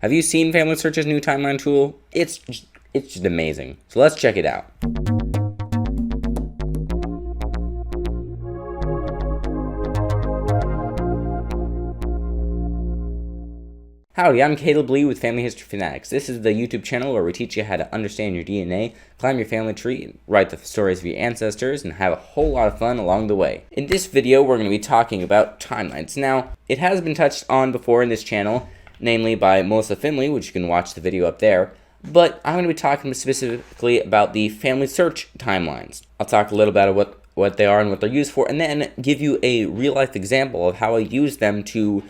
Have you seen FamilySearch's new timeline tool? It's just amazing. So let's check it out. Howdy, I'm Caleb Lee with Family History Fanatics. This is the YouTube channel where we teach you how to understand your DNA, climb your family tree, write the stories of your ancestors, and have a whole lot of fun along the way. In this video, we're going to be talking about timelines. Now, it has been touched on before in this channel, namely by Melissa Finley, which you can watch the video up there, but I'm going to be talking specifically about the FamilySearch timelines. I'll talk a little about what they are and what they're used for, and then give you a real-life example of how I use them to,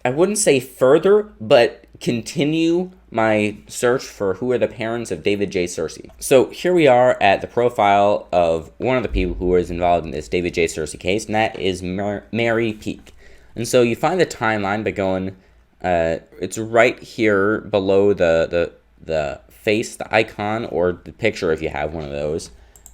I wouldn't say further, but continue my search for who are the parents of David J. Searcy. So here we are at the profile of one of the people who was involved in this David J. Searcy case, and that is Mary Peak. And so you find the timeline by going, it's right here below the face, the icon, or the picture if you have one of those.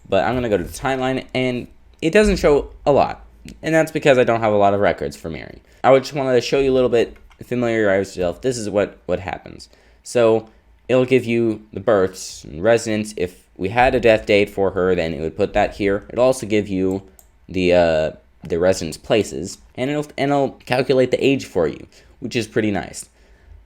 But I'm going to go to the timeline, and it doesn't show a lot. And that's because I don't have a lot of records for Mary. I just wanted to show you a little bit, familiarize yourself. This is what happens. So it'll give you the births and residence. If we had a death date for her, then it would put that here. It'll also give you the residence places, and it'll calculate the age for you, which is pretty nice.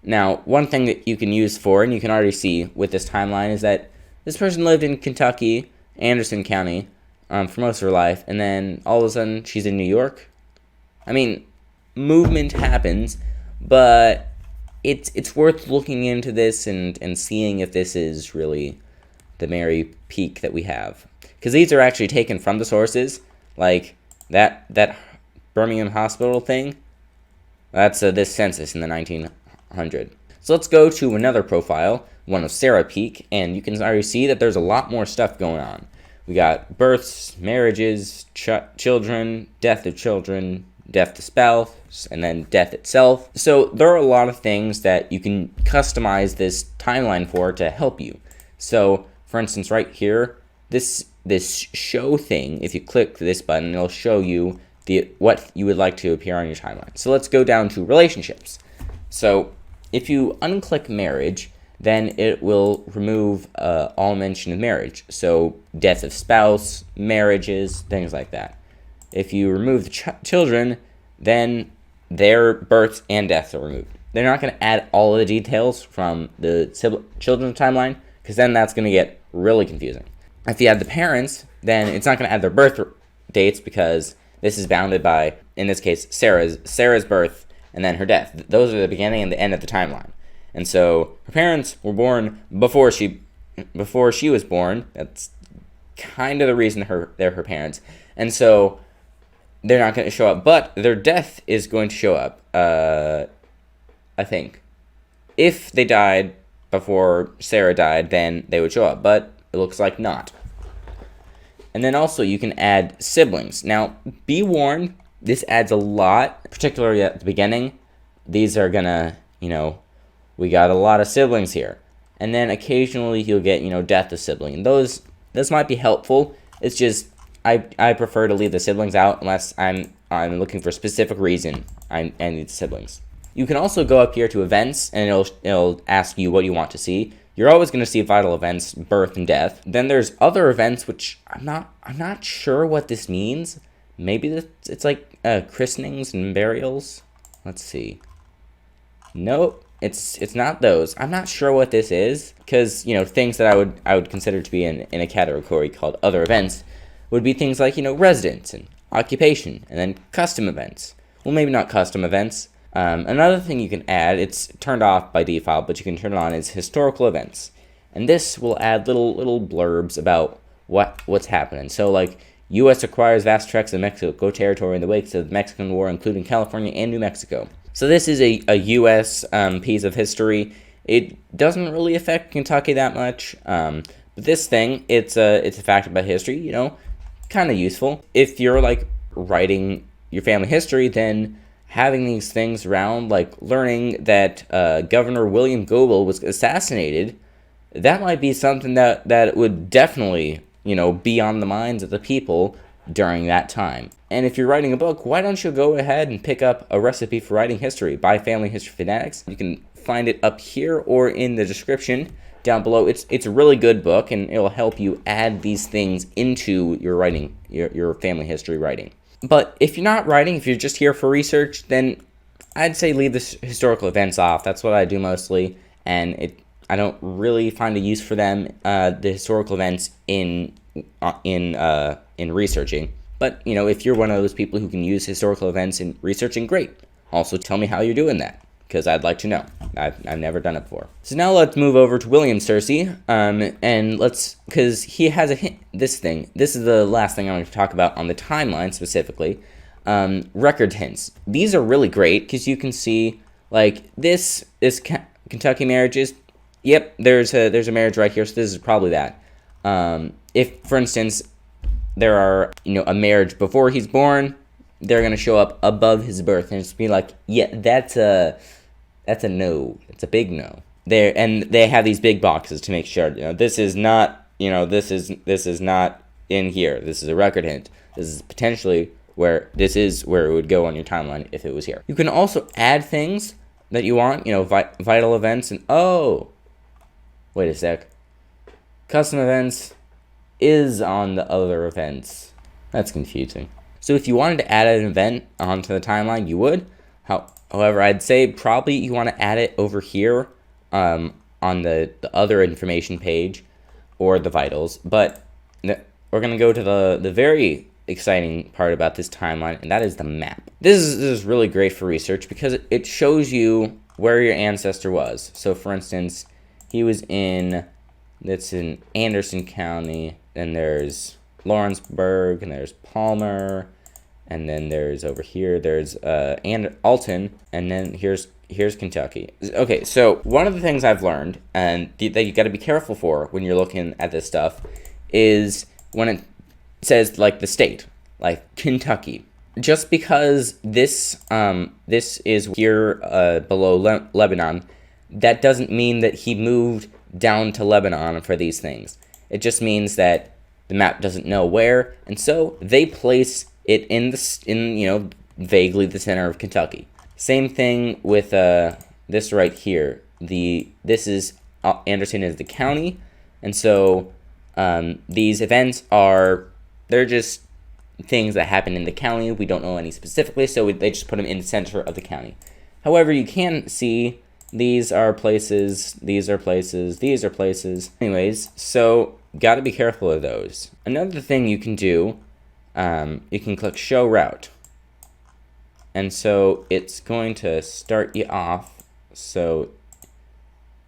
Now, one thing that you can use for, and you can already see with this timeline, is that this person lived in Kentucky, Anderson County, for most of her life, and then all of a sudden she's in New York. I mean, movement happens, but it's worth looking into this and seeing if this is really the Mary Peak that we have, because these are actually taken from the sources, like that Birmingham hospital thing. That's this census in the 1900. So let's go to another profile, one of Sarah Peak, and you can already see that there's a lot more stuff going on. We got births, marriages, children, death of children, death to spouse, and then death itself. So there are a lot of things that you can customize this timeline for to help you. So for instance, right here, this show thing, if you click this button, it'll show you what you would like to appear on your timeline. So let's go down to relationships. So if you unclick marriage, then it will remove all mention of marriage. So death of spouse, marriages, things like that. If you remove the children, then their births and deaths are removed. They're not going to add all of the details from the children's timeline, because then that's going to get really confusing. If you add the parents, then it's not going to add their birth dates, because this is bounded by, in this case, Sarah's birth and then her death. Those are the beginning and the end of the timeline. And so her parents were born before she was born. That's kind of the reason they're her parents. And so they're not going to show up, but their death is going to show up, I think. If they died before Sarah died, then they would show up, but it looks like not. And then also you can add siblings. Now, be warned, this adds a lot, particularly at the beginning. These are going to, we got a lot of siblings here. And then occasionally you'll get, death of sibling. And this might be helpful. It's just I prefer to leave the siblings out unless I'm looking for a specific reason I need siblings. You can also go up here to events, and it'll ask you what you want to see. You're always going to see vital events, birth and death. Then there's other events, which I'm not sure what this means. Maybe it's like christenings and burials. Let's see. Nope. It's not those. I'm not sure what this is, because things that I would consider to be in a category called other events would be things like residence and occupation, and then custom events. Well, maybe not custom events. Another thing you can add, it's turned off by default, but you can turn it on, is historical events, and this will add little blurbs about what's happening. So like, U.S. acquires vast tracts of Mexico territory in the wake of the Mexican War, including California and New Mexico. So this is a U.S. Piece of history. It doesn't really affect Kentucky that much, but this thing, it's a fact about history, kind of useful. If you're like writing your family history, then having these things around, like learning that Governor William Goebel was assassinated, that might be something that would definitely, be on the minds of the people during that time. And if you're writing a book, why don't you go ahead and pick up A Recipe for Writing History by Family History Fanatics? You can find it up here or in the description down below. It's a really good book, and it'll help you add these things into your writing, your family history writing. But if you're not writing, if you're just here for research, then I'd say leave the historical events off. That's what I do mostly, and I don't really find a use for them, the historical events in researching. But, you know, if you're one of those people who can use historical events in researching, great. Also, tell me how you're doing that, because I'd like to know. I've never done it before. So now let's move over to William Searcy, because he has this is the last thing I'm going to talk about on the timeline specifically, record hints. These are really great, because you can see, like, this Kentucky marriages, yep, there's a marriage right here, so this is probably that. If, for instance, there are, you know, a marriage before he's born, they're going to show up above his birth, and it's be like, yeah, that's a no. It's a big no. And they have these big boxes to make sure, you know, this is not, you know, this is not in here. This is a record hint. This is potentially where it would go on your timeline if it was here. You can also add things that you want, you know, vital events, and oh, wait a sec. Custom events is on the other events. That's confusing. So if you wanted to add an event onto the timeline, you would. However, I'd say probably you want to add it over here on the other information page or the vitals. But we're going to go to the very exciting part about this timeline, and that is the map. This is really great for research because it shows you where your ancestor was. So for instance, he was that's in Anderson County, and there's Lawrenceburg, and there's Palmer, and then there's over here, there's Alton, and then here's Kentucky. Okay, so one of the things I've learned, and that you got to be careful for when you're looking at this stuff, is when it says, like, the state, like Kentucky. Just because this is here below Lebanon, that doesn't mean that he moved down to Lebanon for these things. It just means that the map doesn't know where, and so they place it in you know, vaguely the center of Kentucky. Same thing with this right here. This is Anderson is the county, and so these events they're just things that happen in the county. We don't know any specifically, so they just put them in the center of the county. However, you can see these are places, these are places, these are places. Anyways, so got to be careful of those. Another thing you can do, you can click Show Route. And so it's going to start you off. So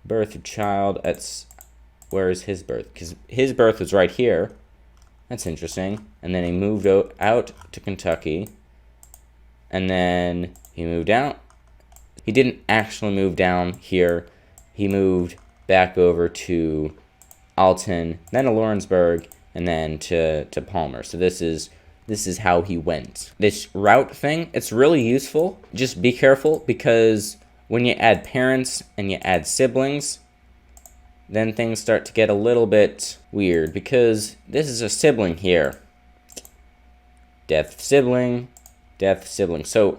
birth of child, where is his birth? Because his birth was right here. That's interesting. And then he moved out to Kentucky. And then he moved out. He didn't actually move down here. He moved back over to Alton, then to Lawrenceburg, and then to Palmer. So this is how he went. This route thing, it's really useful. Just be careful, because when you add parents and you add siblings, then things start to get a little bit weird, because this is a sibling here. Death sibling, death sibling. So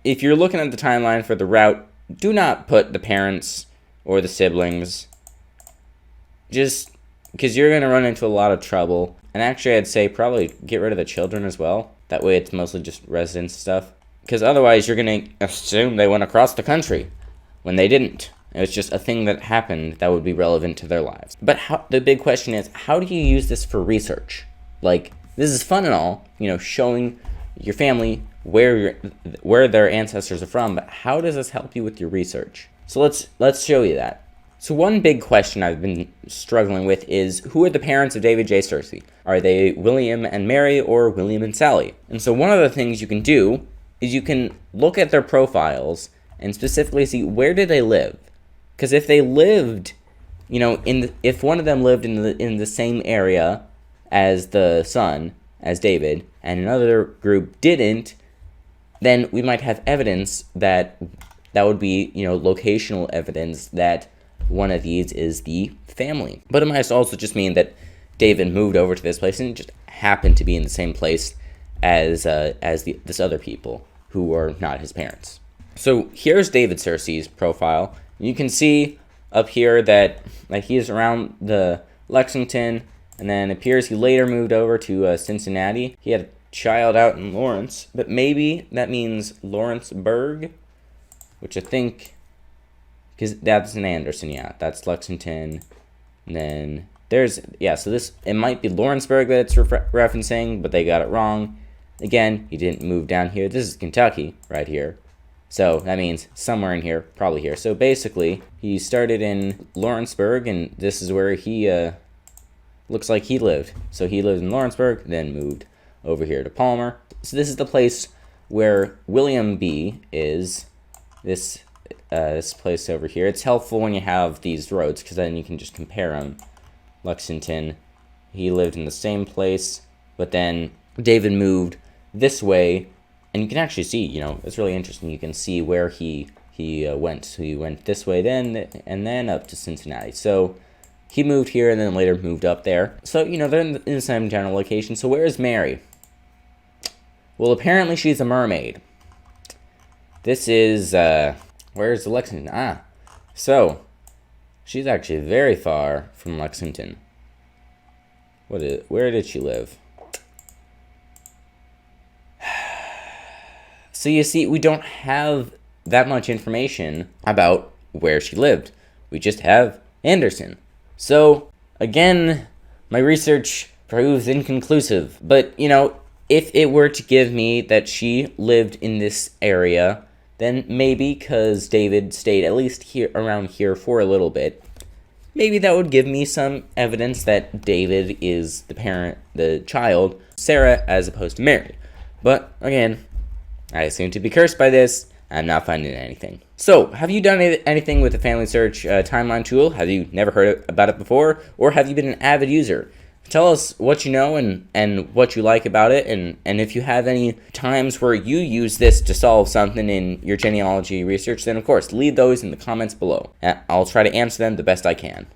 if you're looking at the timeline for the route, do not put the parents or the siblings, just because you're going to run into a lot of trouble. And actually, I'd say probably get rid of the children as well. That way it's mostly just residence stuff. Because otherwise you're going to assume they went across the country when they didn't. It was just a thing that happened that would be relevant to their lives. But the big question is, how do you use this for research? Like, this is fun and all, you know, showing your family where their ancestors are from, but how does this help you with your research? So let's show you that. So one big question I've been struggling with is, who are the parents of David J. Searcy? Are they William and Mary or William and Sally? And so one of the things you can do is you can look at their profiles and specifically see, where did they live? Because if they lived, you know, if one of them lived in the same area as the son, as David, and another group didn't, then we might have evidence that would be, you know, locational evidence that one of these is the family. But it might also just mean that David moved over to this place and just happened to be in the same place as this other people who are not his parents. So here's David Cersei's profile. You can see up here that he is around the Lexington, and then it appears he later moved over to Cincinnati. He had a child out in Lawrence, but maybe that means Lawrenceburg, which I think, because that's in Anderson, yeah, that's Lexington. And then there's, yeah, so this, it might be Lawrenceburg that it's referencing, but they got it wrong. Again, he didn't move down here. This is Kentucky right here. So that means somewhere in here, probably here. So basically, he started in Lawrenceburg, and this is where he looks like he lived. So he lived in Lawrenceburg, then moved over here to Palmer. So this is the place where William B. is, this place over here. It's helpful when you have these roads, because then you can just compare them. Lexington, he lived in the same place, but then David moved this way. And you can actually see, it's really interesting. You can see where he went. So he went this way then, and then up to Cincinnati. So he moved here and then later moved up there. So, they're in the same general location. So where is Mary? Well, apparently she's a mermaid. This is, where's Lexington? So she's actually very far from Lexington. Where did she live? So you see, we don't have that much information about where she lived. We just have Anderson. So, again, my research proves inconclusive. But, if it were to give me that she lived in this area, then maybe, because David stayed at least around here for a little bit, maybe that would give me some evidence that David is the child, Sarah, as opposed to Mary. But, again, I seem to be cursed by this. I'm not finding anything. So, have you done anything with the FamilySearch timeline tool? Have you never heard about it before? Or have you been an avid user? Tell us what you know and what you like about it. And if you have any times where you use this to solve something in your genealogy research, then of course, leave those in the comments below. I'll try to answer them the best I can.